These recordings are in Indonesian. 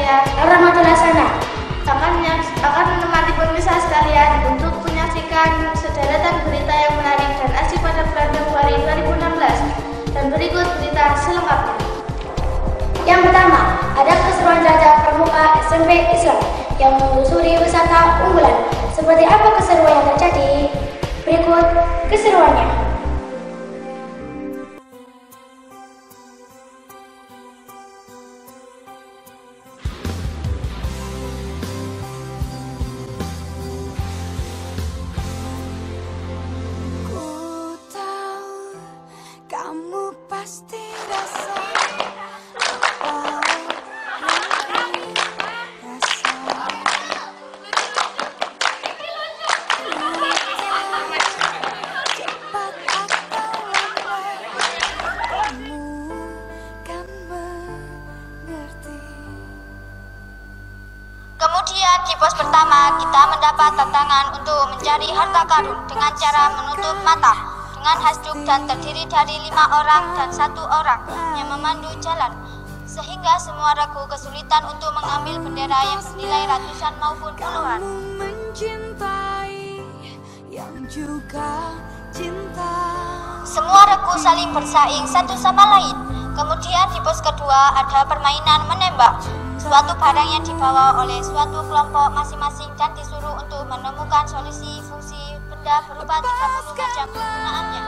saya, Rahmatul Hasanah, akan menemani pemirsa sekalian untuk menyaksikan sederetan berita yang menarik dan asik pada bulan Februari 2016. Dan berikut berita selengkapnya. Yang pertama, ada keseruan Raja Pramuka SMP Islam yang menelusuri wisata unggulan. Seperti apa keseruan yang terjadi? Berikut keseruannya. Kamu pasti rasa Kemudian di pos pertama kita mendapat tantangan untuk mencari harta karun dengan cara menutup mata dengan hasduk dan terdiri dari 5 orang dan 1 orang yang memandu jalan, sehingga semua ragu kesulitan untuk mengambil bendera yang senilai ratusan maupun puluhan. Kamu mencintai yang juga cinta. Semua regu saling bersaing satu sama lain. Kemudian di pos kedua ada permainan menembak, suatu barang yang dibawa oleh suatu kelompok masing-masing dan disuruh untuk menemukan solusi fungsi benda berupa 30 macam penggunaannya.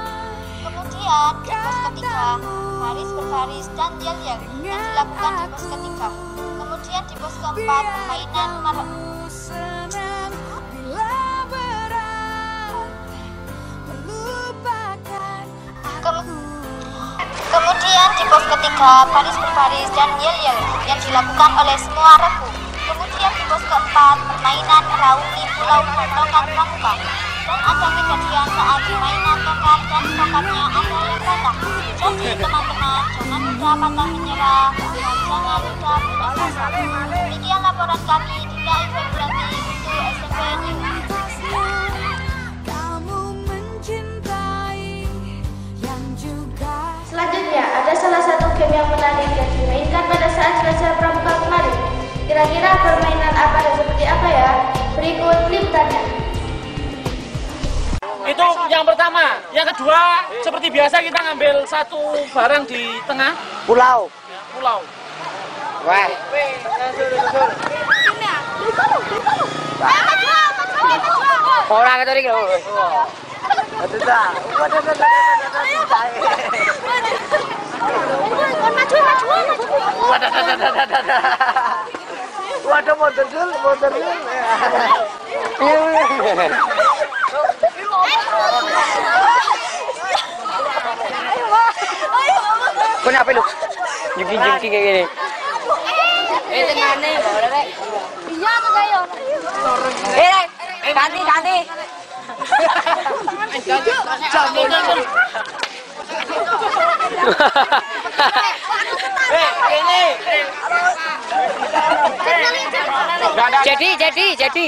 Kemudian di pos ketiga, baris berbaris dan yel-yel yang dilakukan di pos ketiga. Kemudian di pos keempat, permainan nomor Kemudian di pos ketiga, baris berbaris dan yel-yel yang dilakukan oleh semua regu. Kemudian di pos keempat, permainan meraungi pulau tongkat pramuka. Dan ada kejadian saat permainan tongkat dan tongkatnya ada yang patah. Jadi teman-teman, jangan mudah patah menyerah dan jangan mudah putus asa. Demikian laporan kami, Dinda Iferbrati untuk SMP Negeri. Selanjutnya, ada salah satu game yang menarik yang dimainkan pada saat Raja Pramuka kemarin. Kira-kira permainan apa dan seperti apa ya? Berikut liputannya. Itu yang pertama. Yang kedua, seperti biasa kita ngambil satu barang di tengah pulau. Pulau. Wah. Orang itu nih loh. Waduh, motor dulu. Kenapa lu? Jengking kayak gini. Tengahnya, boleh. Iya, tuh kayak. Ganti. Jadi.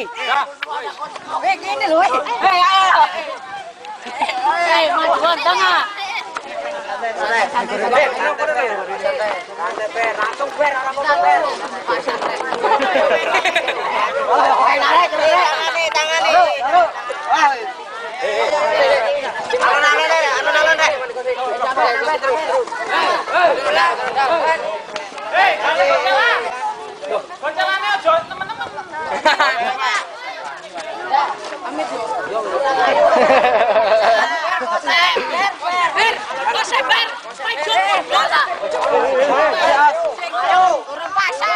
Gini loh. Majuan tengah.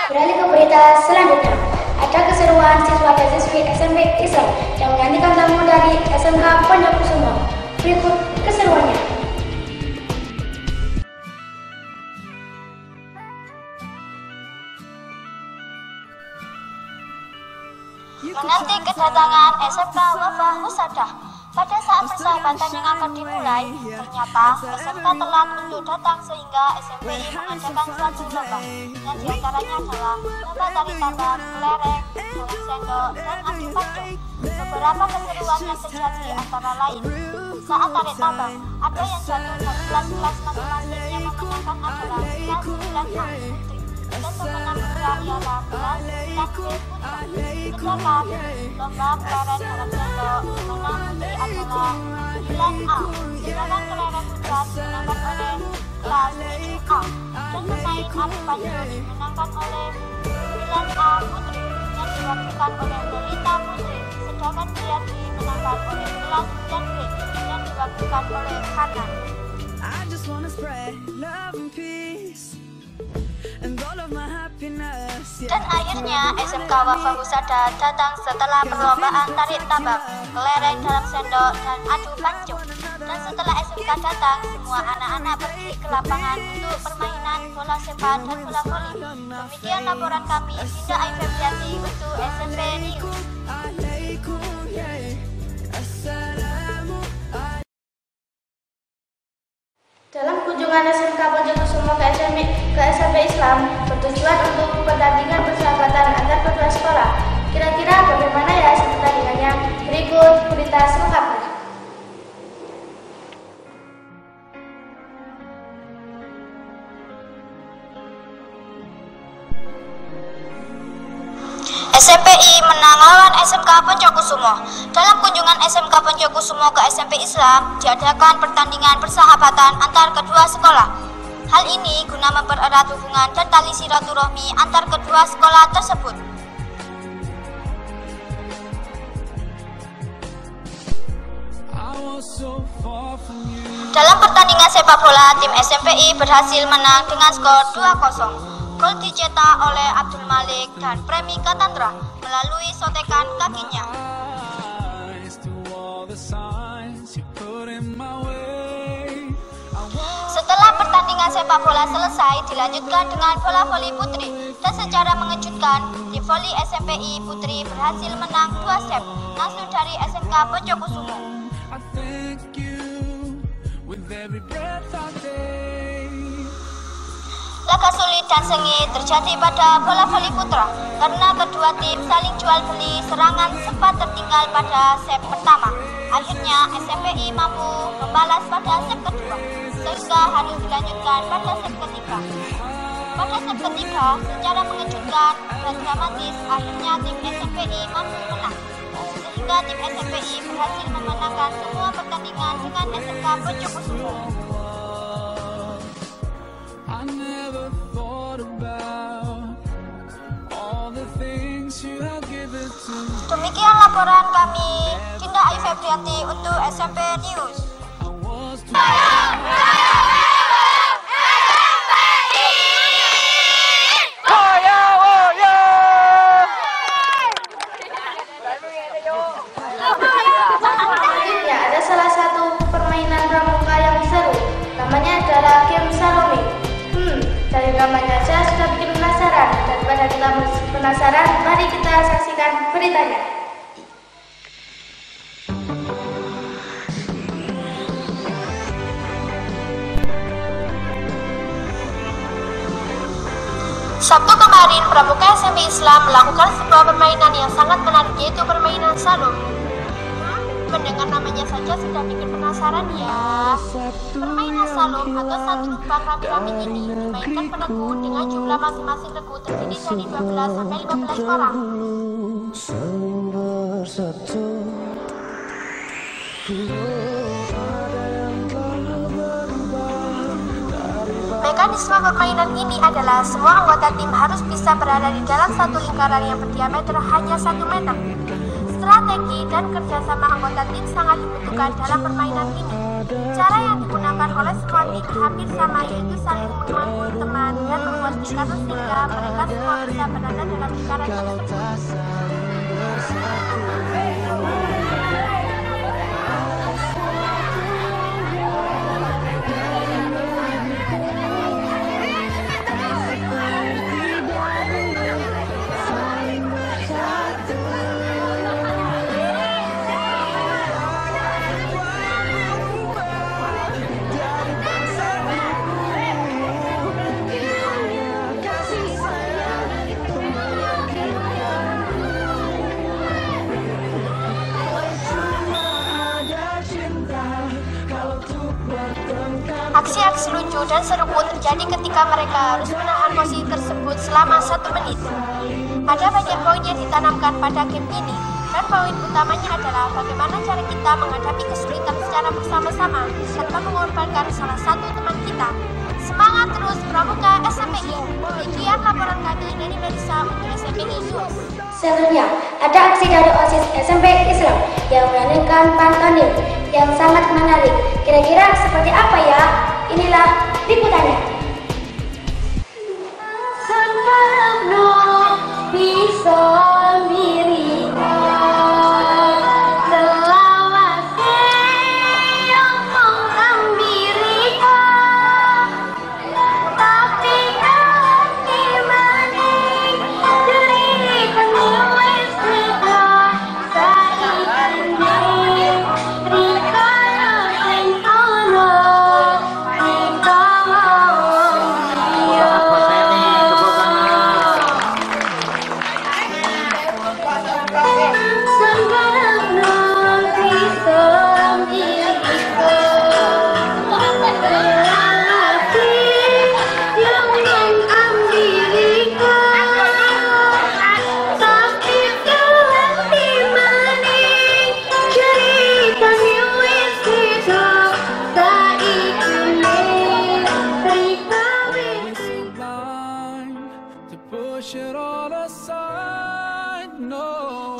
Beralih ke berita selanjutnya. Ada keseruan siswa dan siswi SMP Islam yang menyanyikan tamu dari SMK Pondok Kusuma. Berikut keseruannya. Menanti kedatangan SMK Wafah Husadah. Pada saat persahabatan yang akan dimulai, ternyata SMK telat untuk datang sehingga SMPI mengadakan suatu lomba yang diantaranya adalah lomba tari tambang, kelereng, dorong sendok, dan adu pancung. Beberapa keseruan yang terjadi antara lain, saat tarik tambang, ada yang jatuh dari kelas-kelas masing-masing yang memenangkan adalah kelas 9A Putri dan pemenang putra ialah kelas dan B putra. Sedangkan lomba kelereng dalam sendok dimenang putri adalah 9A. Sedangkan kelereng hujan dimenangkan oleh kelas 7A. Dan bermain adu panjul dimenangkan oleh 9A putri yang diwakilkan oleh Delita Putri. Sedangkan dia dimenangkan oleh kelas 9B yang diwakilkan oleh Hanan. I just wanna spread love and peace and all of my happiness. Dan akhirnya SMK Wafa Husada datang setelah perlombaan tarik tambang, kelereng dalam sendok, dan adu pancung. Dan setelah SMK datang, semua anak-anak pergi ke lapangan untuk permainan bola sepak dan bola voli. Demikian laporan kami, Dinda Ayu Febriati untuk SMP News. Dalam kunjungan SMK Poncokusumo ke SMP Islam bertujuan untuk pertandingan persahabatan antar kedua sekolah. Kira-kira bagaimana ya hasil pertandingannya? Berikut berita selengkapnya. SMPI menang lawan SMK Poncokusumo. Dalam kunjungan SMK Poncokusumo ke SMP Islam, diadakan pertandingan persahabatan antar kedua sekolah. Hal ini guna mempererat hubungan dan tali silaturahmi antar kedua sekolah tersebut. Dalam pertandingan sepak bola, tim SMPI berhasil menang dengan skor 2-0. Gol dicetak oleh Abdul Malik dan Premi Katandra melalui sotekan kakinya. Setelah pertandingan sepak bola selesai, dilanjutkan dengan bola voli putri. Dan secara mengejutkan, tim voli SMPI Putri berhasil menang 2 set langsung dari SMK Poncokusumo. Laga sulit dan sengit terjadi pada bola voli putra karena kedua tim saling jual beli, serangan sempat tertinggal pada set pertama. Akhirnya SMPI mampu membalas pada set kedua sehingga harus dilanjutkan pada set ketiga. Pada set ketiga, secara mengejutkan dan dramatis, akhirnya tim SMPI mampu menang sehingga tim SMPI berhasil memenangkan semua pertandingan dengan SMK Poncokusumo. Demikian laporan kami, Dinda Ayu Febriati untuk SMP News. Selanjutnya ada salah satu permainan pramuka yang seru. Namanya adalah game Salome. Dari namanya saya sudah bikin penasaran. Daripada kita penasaran, mari kita saksikan beritanya. Sabtu kemarin, Pramuka SMP Islam melakukan sebuah permainan yang sangat menarik, yaitu permainan Salome. Mendengar namanya saja sudah bikin penasaran ya. Permainan Salome atau satu lubang rami-rami ini dimainkan penekuk dengan jumlah masing-masing regu terdiri dari 12 sampai 15 orang. Mekanisme permainan ini adalah semua anggota tim harus bisa berada di dalam satu lingkaran yang berdiameter hanya 1 meter. Strategi dan kerjasama anggota tim sangat dibutuhkan dalam permainan ini. Cara yang digunakan oleh semua tim hampir sama, yaitu saling merangkul teman dan membuat lingkaran sehingga mereka semua bisa berada dalam lingkaran tersebut. dan seru pun terjadi ketika mereka harus menahan posisi tersebut selama 1 menit. Ada banyak poin yang ditanamkan pada game ini, dan poin utamanya adalah bagaimana cara kita menghadapi kesulitan secara bersama-sama tanpa mengorbankan salah satu teman kita. Semangat terus Pramuka SMPI. Demikian laporan kami dari Melisa untuk SMPI News. Selanjutnya, ada aksi dari OSIS SMP Islam yang menyanyikan pantomim yang sangat menarik. Kira-kira seperti apa ya? Inilah liputannya. Sebelum bisa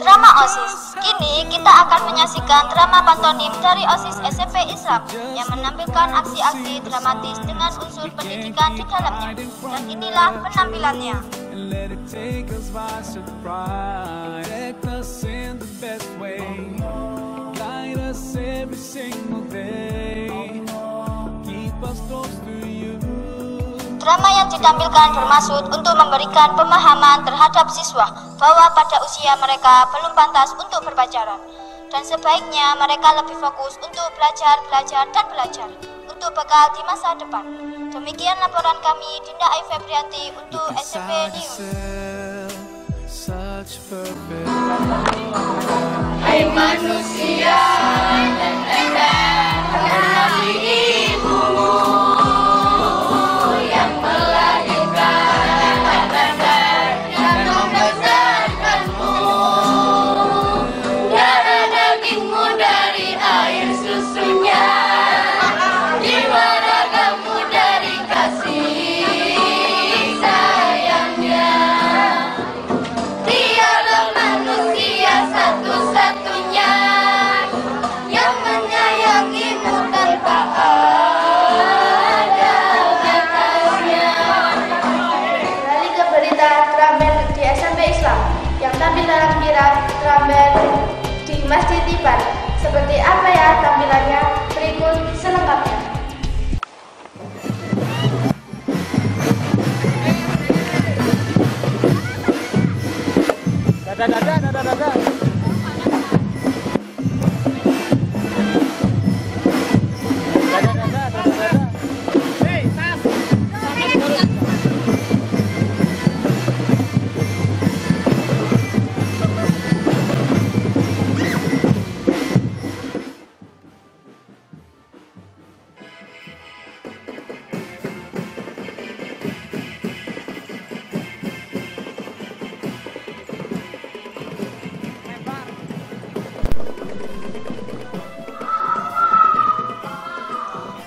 Drama OSIS. Kini kita akan menyaksikan drama pantomim dari OSIS SMP Islam yang menampilkan aksi-aksi dramatis dengan unsur pendidikan di dalamnya. Dan inilah penampilannya. Drama yang ditampilkan bermaksud untuk memberikan pemahaman terhadap siswa bahwa pada usia mereka belum pantas untuk berpacaran, dan sebaiknya mereka lebih fokus untuk belajar dan belajar untuk bekal di masa depan. Demikian laporan kami, Dinda Ai Febrianti untuk SMP News. Hai manusia, hormati ibumu yang melahirkan dan membesarkanmu. Darah dagingmu dari air susunya, jiwa ragamu dari kasih sayangnya. Dialah manusia satu-satunya yang menyayangimu tanpa ada batasnya. Beralih ke berita drum band di SMP Islam yang tampil dalam kirap drum band di Masjid Iban. Seperti apa ya tampilannya? Berikut selengkapnya. Dada. Hei, tas.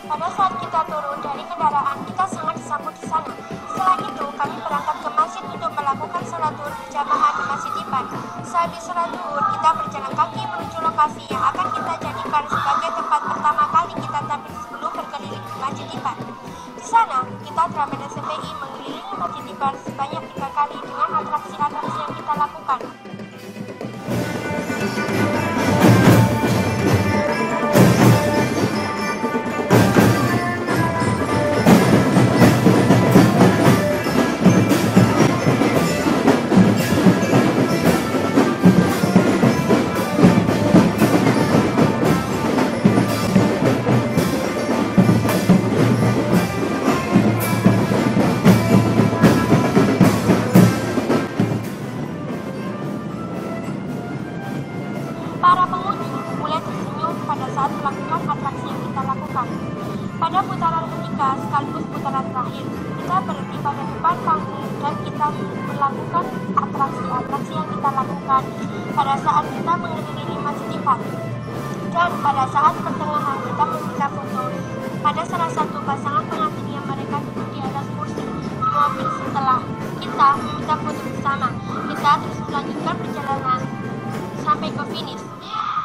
Pada saat kita turun dari kendaraan, kita sangat disambut di sana. Setelah itu, kami berangkat ke masjid untuk melakukan sholat zuhur berjamaah di Masjid Iban. Sehabis sholat zuhur, kita berjalan kaki menuju lokasi yang akan kita jadikan sebagai tempat pertama kali kita tampil sebelum berkeliling di Masjid Iban. Di sana, kita drum band SMPI mengelilingi Masjid Iban sebanyak 3 kali dengan atraksi-atraksi yang kita lakukan. bukan atraksi-atraksi yang kita lakukan pada saat kita mengelilingi Masjid Istiqlal. Dan pada saat pertengahan kita ketika foto pada salah satu pasangan pengantin yang mereka duduk di atas kursi di mobil. Setelah kita foto bersama, kita terus melanjutkan perjalanan sampai ke finish.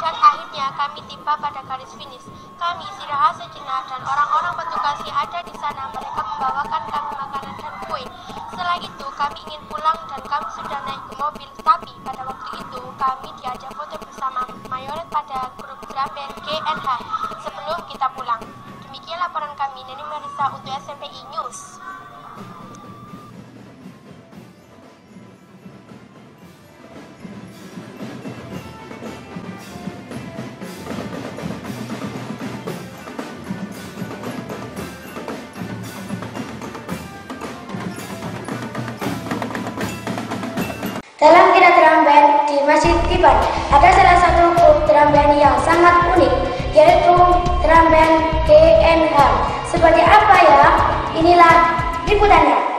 Dan akhirnya kami tiba pada garis finish. Kami istirahat sejenak dan orang-orang petugas yang ada di sana mereka membawakan kami makanan dan kue. Setelah itu kami ingin pulang dan kami sudah naik ke mobil. Tapi pada waktu itu kami diajak foto bersama mayoret pada grup drum band GNH sebelum kita pulang. Demikian laporan kami, Neni Marisa untuk SMPI News. Dalam kirab drum band di Masjid Istiqlal, ada salah satu grup drum band yang sangat unik, yaitu drum band GNH. Seperti apa ya? Inilah liputannya.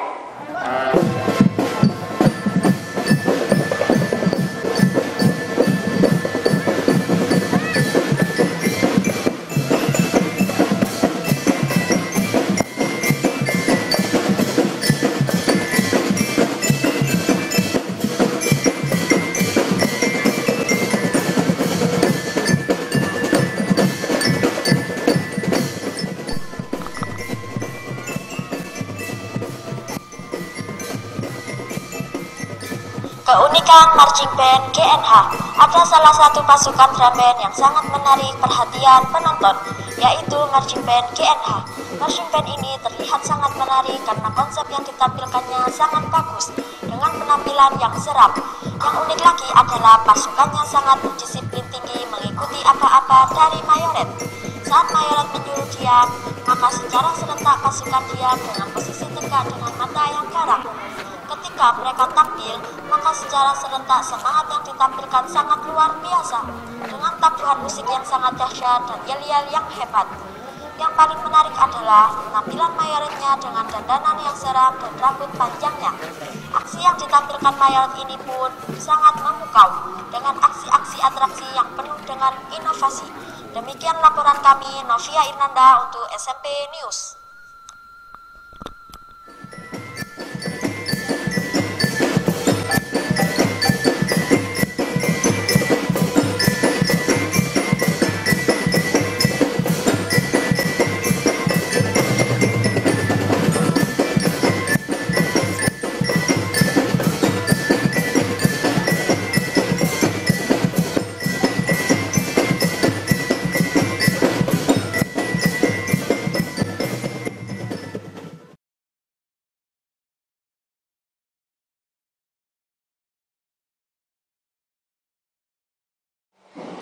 Keunikan marching band GNH, ada salah satu pasukan drum band yang sangat menarik perhatian penonton, yaitu marching band GNH. Marching band ini terlihat sangat menarik karena konsep yang ditampilkannya sangat bagus dengan penampilan yang seram. Yang unik lagi adalah pasukannya sangat berdisiplin tinggi mengikuti apa-apa dari mayoret. Saat mayoret menyuruh diam, maka secara serentak pasukan diam dengan posisi tegak dengan mata yang garang. Ketika mereka tampil, maka secara serentak semangat yang ditampilkan sangat luar biasa dengan tabuhan musik yang sangat dahsyat dan yel-yel yang hebat. Yang paling menarik adalah penampilan mayoretnya dengan dandanan yang seram dan rambut panjangnya. Aksi yang ditampilkan mayoret ini pun sangat memukau dengan aksi-aksi atraksi yang penuh dengan inovasi. Demikian laporan kami, Novia Irnanda untuk SMP News.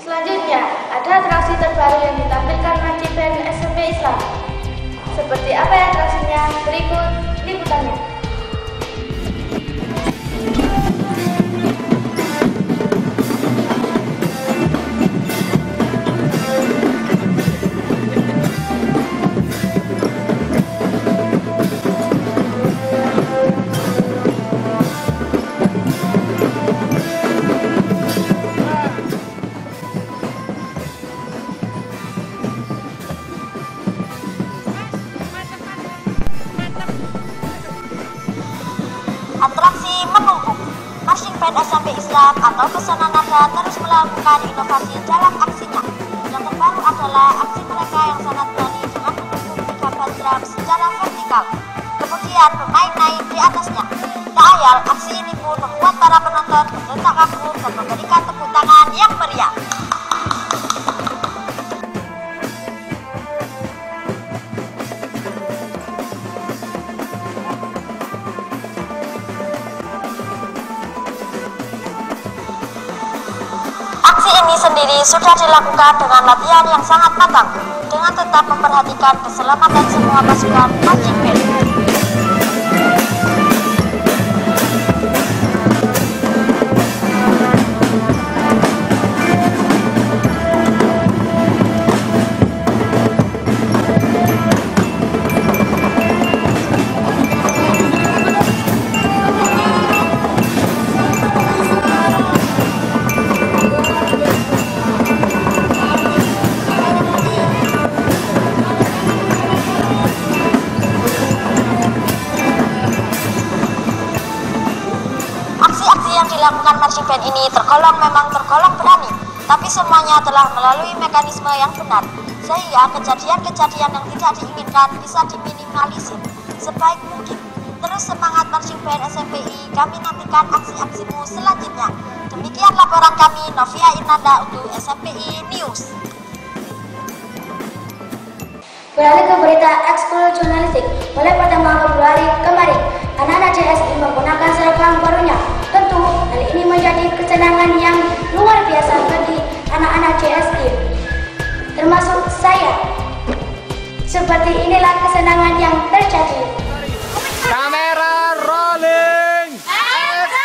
Selanjutnya, ada atraksi terbaru yang ditampilkan marching band SMP Islam. Seperti apa ya atraksinya? Berikut liputannya. Atraksi menumpuk. Marching band SMP Islam atau Pesona Nada terus melakukan inovasi dalam aksinya. Yang terbaru adalah aksi mereka yang sangat berani dengan menumpuk 3 bass drum secara vertikal. Kemudian pemain naik di atasnya. Tak ayal, aksi ini pun membuat para penonton berdetak kagum dan memberikan tepuk tangan yang meriah. Aksi ini sendiri sudah dilakukan dengan latihan yang sangat matang, dengan tetap memperhatikan keselamatan semua pasukan marching band. dilakukan marching band ini memang tergolong berani, tapi semuanya telah melalui mekanisme yang benar, sehingga kejadian-kejadian yang tidak diinginkan bisa diminimalisir sebaik mungkin. Terus semangat marching band SMPI, kami nantikan aksi-aksimu selanjutnya. Demikian laporan kami, Novia Irnanda untuk SMPI News. Beralih ke berita ekskul jurnalistik. Mulai pertama Februari kemarin, anak-anak CSI menggunakan seragam barunya. Tentu hal ini menjadi kesenangan yang luar biasa bagi anak-anak CSI, termasuk saya. Seperti inilah kesenangan yang terjadi. Kamera rolling. Ada.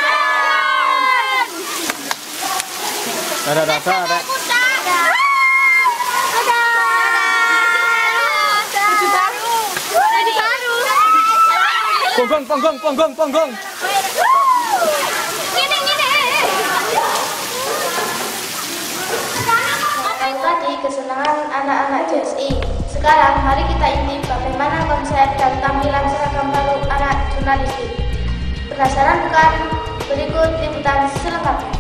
Ponggong. Tadi kesenangan anak-anak CSI. Sekarang mari kita intip bagaimana konsep dan tampilan seragam baru anak jurnalistik. Penasaran bukan? Berikut liputan selengkapnya.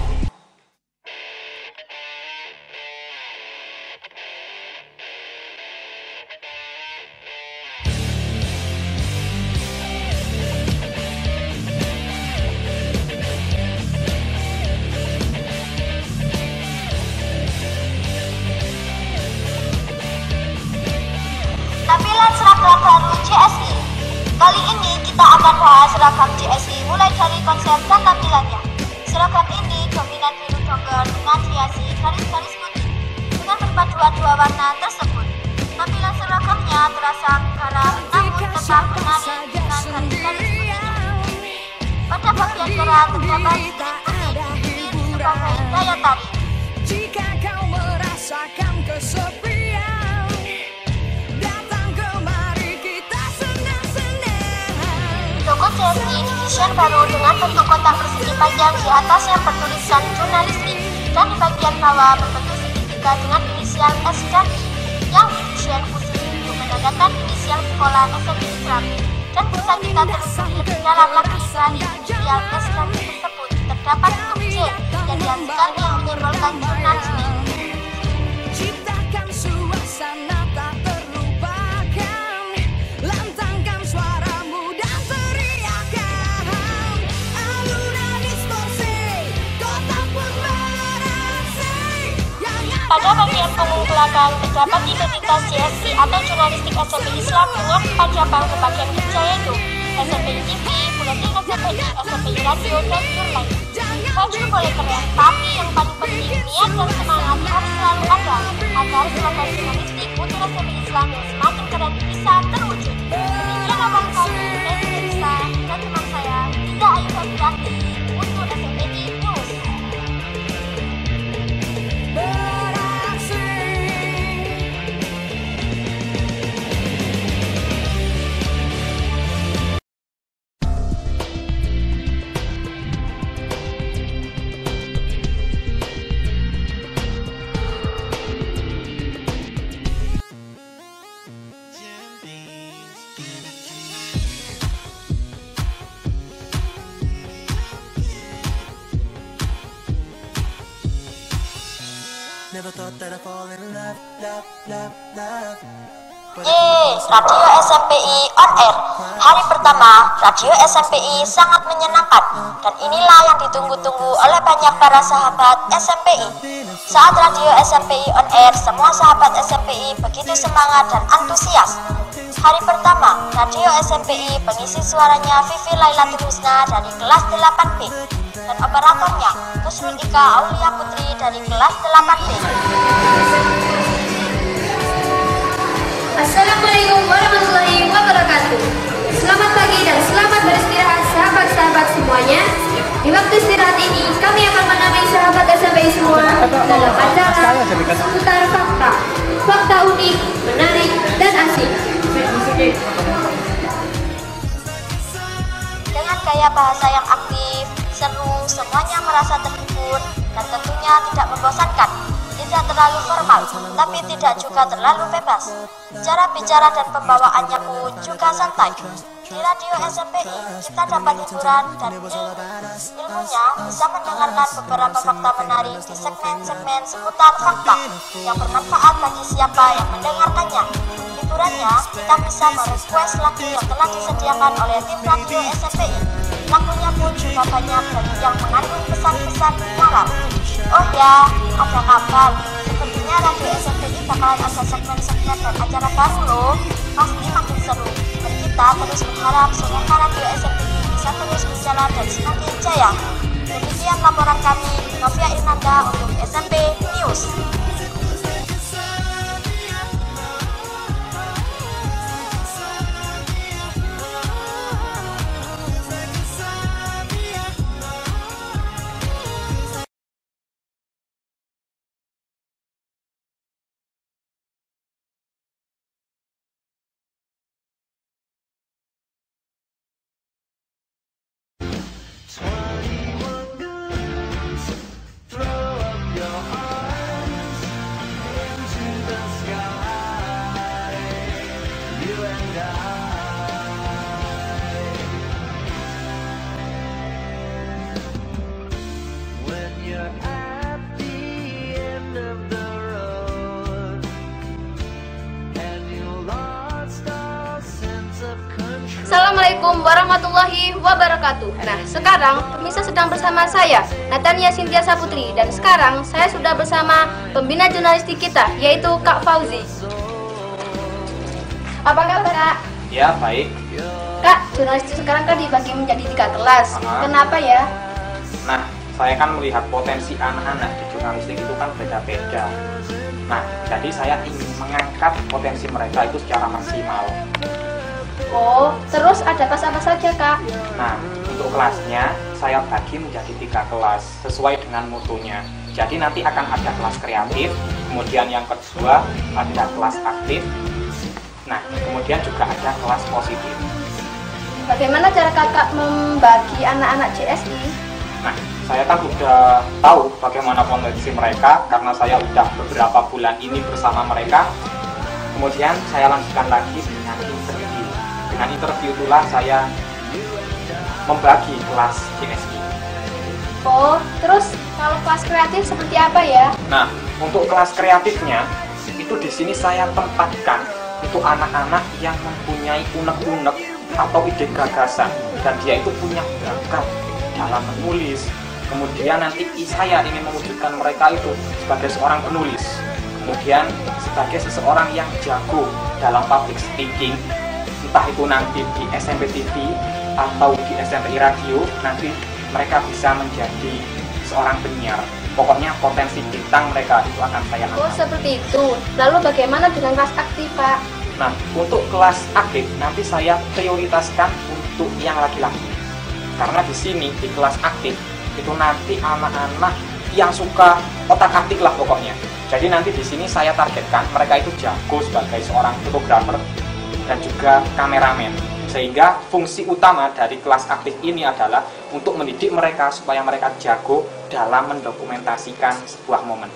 Tampilan seragam baru CSI. Kali ini kita akan bahas seragam CSI mulai dari konsep dan tampilannya. Seragam ini dominan biru dongker dengan hiasi garis-garis putih dengan berpaduan dua warna tersebut. Tampilan seragamnya terasa garam namun tetap menarik dengan garis-garis putihnya. Pada bagian kerat terdapat sedikit putih sebagai daya tarik. Jika kau merasakan kesepian, datang kemari kita senang-senang. Logo CSI didesain baru dengan bentuk kotak persegi panjang di atas yang bertulisan jurnalistik dan di bagian bawah berbentuk segitiga dengan inisial S dan I yang didesain khusus untuk menandakan inisial sekolah SMPI Serambi. Dan bisa kita telusuri lebih dalam lagi dari inisial S dan I tersebut terdapat huruf J yang diartikan yang menyimbolkan jurnalistik. Ciptakan suasana tak terlupakan, lantangkan suaramu dan teriakan. Alunan distorsi, kota pun beraksi. Pada bagian punggung belakang terdapat identitas CSI atau jurnalistik SMPI Islam dengan 4 cabang ke bagian kerja yaitu SMPI TV, Buletin SMPI, SMPI Radio, dan Jurnalis. Baju boleh keren, tapi yang paling penting niat dan semangat harus selalu ada agar seragam jurnalistik untuk SMPI Islam yang semakin keren bisa terwujud. Demikian laporan kami, saya Teresa dan teman saya Ida Ayu Febrianti untuk SMPI News. Radio SMPI on air. Hari pertama, Radio SMPI sangat menyenangkan dan inilah yang ditunggu-tunggu oleh banyak para sahabat SMPI. Saat Radio SMPI on air, semua sahabat SMPI begitu semangat dan antusias. Hari pertama, Radio SMPI pengisi suaranya Vivi Lailatul Husna dari kelas 8B dan operatornya Kusrul Ika Aulia Putri dari kelas 8B. Assalamualaikum warahmatullahi wabarakatuh. Selamat pagi dan selamat beristirahat sahabat-sahabat semuanya. Di waktu istirahat ini kami akan menemani sahabat SMPI semua dalam acara seputar fakta unik, menarik, dan asik. Dengan gaya bahasa yang aktif, seru, semuanya merasa terhibur dan tentunya tidak membosankan. Tidak terlalu formal, tapi tidak juga terlalu bebas. Cara bicara dan pembawaannya pun juga santai. Di radio SMPI kita dapat hiburan dan ilmunya bisa mendengarkan beberapa fakta menarik di segmen-segmen seputar fakta yang bermanfaat bagi siapa yang mendengarkannya. Hiburannya, kita bisa merequest lagu yang telah disediakan oleh tim radio SMPI. Lagunya pun juga banyak dan yang mengandung pesan-pesan moral. Oh ya, ada kabar. Sepertinya radio SMPI bakalan ada segmen-segmen dan acara baru loh. Pasti makin seru. Dan kita terus berharap semoga radio SMPI bisa terus berjalan dan semakin jaya. Demikian laporan kami, Novia Irnanda untuk SMP News. Assalamualaikum warahmatullahi wabarakatuh. Nah, sekarang pemirsa sedang bersama saya, Natania Cynthia Saputri, dan sekarang saya sudah bersama pembina jurnalistik kita, yaitu Kak Fauzi. Apa kabar, Kak? Ya, baik. Kak, jurnalistik sekarang kan dibagi menjadi 3 kelas. Kenapa ya? Nah, saya kan melihat potensi anak-anak di jurnalistik itu kan beda-beda. Nah, jadi saya ingin mengangkat potensi mereka itu secara maksimal. Oh, terus ada kelas apa saja, Kak? Nah, untuk kelasnya saya bagi menjadi 3 kelas sesuai dengan mutunya. Jadi nanti akan ada kelas kreatif, kemudian yang kedua ada kelas aktif. Nah, kemudian juga ada kelas positif. Bagaimana cara Kakak membagi anak-anak JSI? Nah, saya kan udah tahu bagaimana potensi mereka karena saya udah beberapa bulan ini bersama mereka. Kemudian saya lanjutkan lagi dengan interview. Dengan interview itulah saya membagi kelas JSI. Oh, terus kalau kelas kreatif seperti apa ya? Nah, untuk kelas kreatifnya itu di sini saya tempatkan untuk anak-anak yang mempunyai unek-unek atau ide gagasan dan dia itu punya bakat dalam menulis. Kemudian nanti saya ingin mewujudkan mereka itu sebagai seorang penulis. Kemudian sebagai seseorang yang jago dalam public speaking. Entah itu nanti di SMP TV atau di SMP Radio, nanti mereka bisa menjadi seorang penyiar. Pokoknya potensi bintang mereka itu akan saya angkat. Oh, seperti itu. Lalu bagaimana dengan kelas aktif, Pak? Nah, untuk kelas aktif nanti saya prioritaskan untuk yang laki-laki. Karena di sini di kelas aktif itu nanti anak-anak yang suka otak-atik lah pokoknya. Jadi nanti di sini saya targetkan mereka itu jago sebagai seorang fotografer dan juga kameramen, sehingga fungsi utama dari kelas aktif ini adalah untuk mendidik mereka supaya mereka jago dalam mendokumentasikan sebuah momen.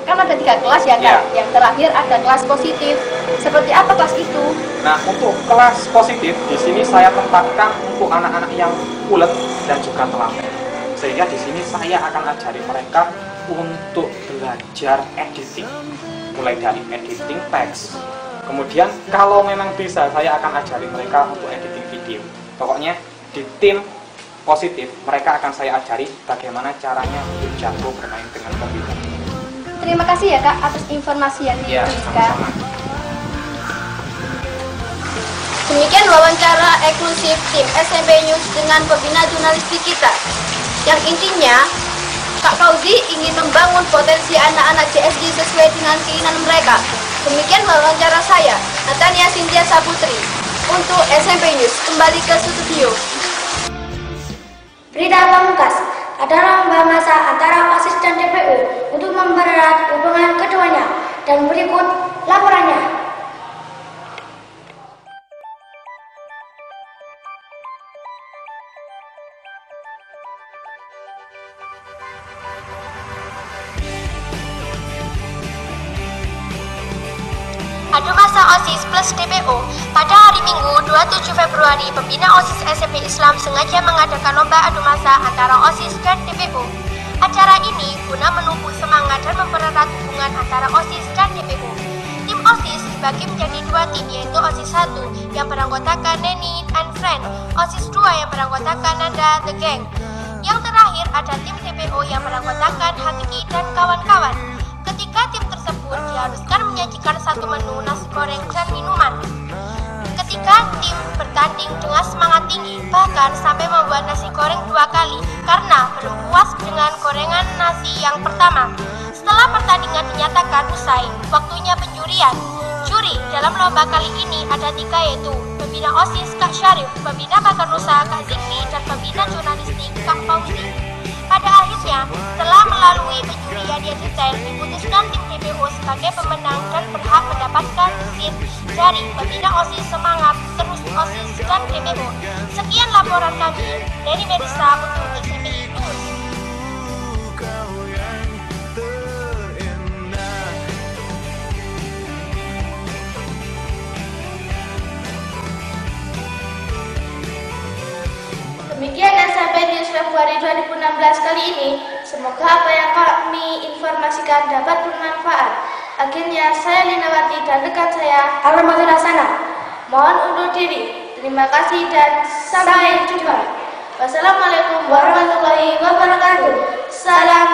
Kan ada 3 kelas ya, Kak? Ya. Yang terakhir ada kelas positif. Seperti apa kelas itu? Nah, untuk kelas positif di sini saya tempatkan untuk anak-anak yang ulet dan juga telaten, sehingga di sini saya akan ajari mereka untuk belajar editing, mulai dari editing teks. Kemudian kalau memang bisa saya akan ajari mereka untuk editing video. Pokoknya di tim positif mereka akan saya ajari bagaimana caranya untuk jago bermain dengan komputer. Terima kasih ya, Kak, atas informasi yang Ya, diberikan. sama-sama. Demikian wawancara eksklusif tim SMP News dengan pembina jurnalistik kita. Yang intinya, Kak Fauzi ingin membangun potensi anak-anak JSI sesuai dengan keinginan mereka. Demikian wawancara saya, Natania Cynthia Saputri, untuk SMP News. Kembali ke studio. Berita pamungkas adalah bahasa antara OSIS dan DPU untuk mempererat hubungan keduanya. Dan berikut laporannya. Adu masa OSIS plus DPO. Pada hari Minggu 27 Februari, pembina OSIS SMP Islam sengaja mengadakan lomba adu masa antara OSIS dan DPO. Acara ini guna menumbuh semangat dan mempererat hubungan antara OSIS dan DPO. Tim OSIS dibagi menjadi dua tim, yaitu OSIS 1 yang beranggotakan Neni and Friend, OSIS 2 yang beranggotakan Nanda The Gang. Yang terakhir ada tim DPO yang beranggotakan Hakiki dan kawan-kawan. Ketika tim tersebut diharuskan menyajikan satu menu nasi goreng dan minuman. Ketika tim bertanding dengan semangat tinggi, bahkan sampai membuat nasi goreng 2 kali karena belum puas dengan gorengan nasi yang pertama. Setelah pertandingan dinyatakan usai, waktunya penjurian. Juri dalam lomba kali ini ada 3, yaitu pembina OSIS Kak Syarif, pembina Bakar Nusa Kak Zikri, dan pembina jurnalistik Kak Fauzi. Pada akhirnya, setelah melalui penjurian yang detail, diputuskan tim DPO sebagai pemenang dan berhak mendapatkan seat dari pembina OSIS Semangat Terus OSIS dan DPO. Sekian laporan kami dari Melisa untuk SMPI News. Demikian SMP News Februari 2016 kali ini. Semoga apa yang kami informasikan dapat bermanfaat. Akhirnya saya Linawati dan rekan saya Alamatul Hasanah. mohon undur diri. Terima kasih dan sampai jumpa. Wassalamualaikum warahmatullahi wabarakatuh. Salam